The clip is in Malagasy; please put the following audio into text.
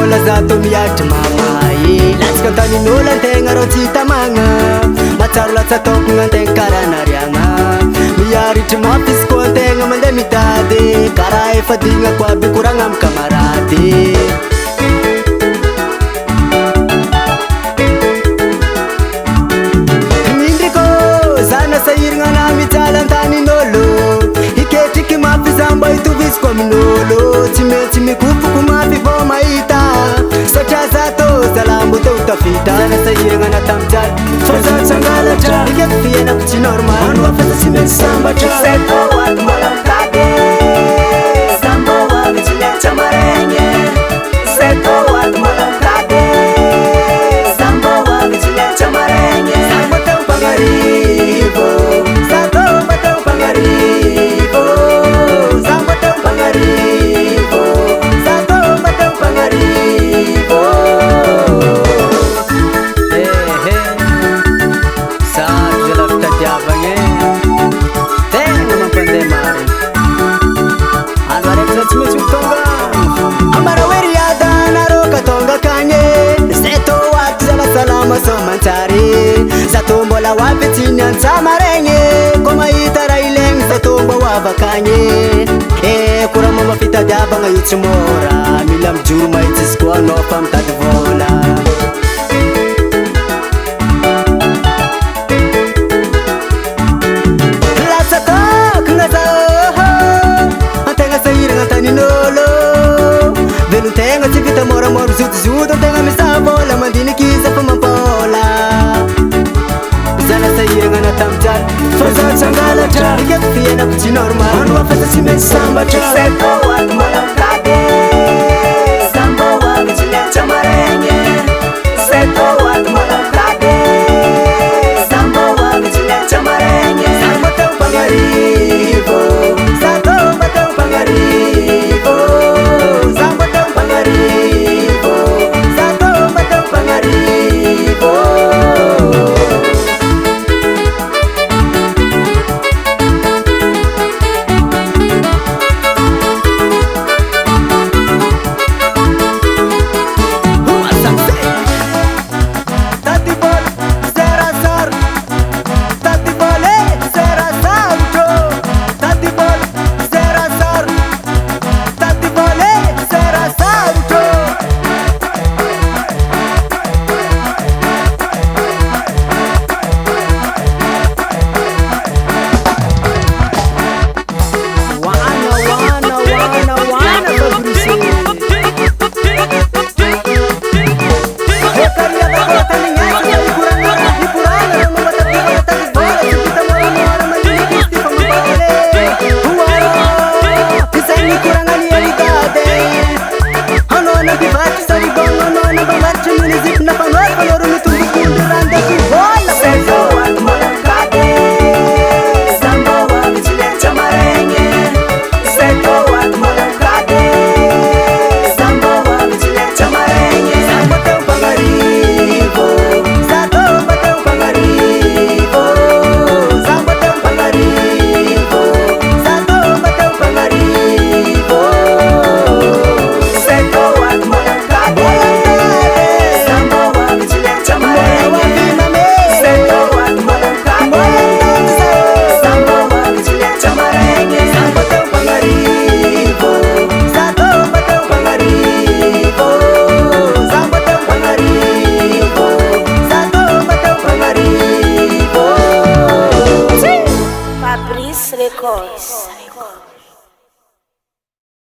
mbola zato miatra mamay latsaka tanin'olo antegna rô tsy tamagna matsaro latsatoko gn'antegna karanariagna miaritry mafy izy koa antegna mandeha mitady karaha efa dignako aby koragna amy kamarady mindriko zana sahiragna na mijaly antanin'olo iketriky mafy za mba hitoviziko amin'olo tsy maintsy mikopoko mafy vô mahita satria za tô zalambo teo tafita zana sahiragna na tamijalo fa za tsangalatra iketo fiainako tsy normal ano afasa tsy maintsy sambatra Seto ato mbola mitady sambo aby tsy maintsy amaregny Seto ato mbola mitady sambo aby tsy maintsy amaregny Sambo teo mpagnarivo Sato mba teo mpagnarivo Sambo teo mpagnarivo Sato mba teo mpagnarivo Sato zala fitadiavagny tegna mampandeha mary ano araiky za tsy maintsy ho tonga ambara hoe riada narô ka tonga akagny zay tô ato zala salama so mantsary za tô mbola hoavy tsy niantsama regny ko mahita raha ilegny za tô mba hoava akagny kora mama fitadiavagna io tsy mora mila mijoro mahitsy izy koa anao fa mitady vola latsatokagna zao antegna sahiragna antanin'olo velontegna tsy vita moramora zotozoto antegna misaha vola mandiniky iza fa mampola zana sahiragna na tamijalo fa za tsangalatra iketo fiainako tsy normal ano afasa tsy maintsy sambatra Seto ato mbola mitady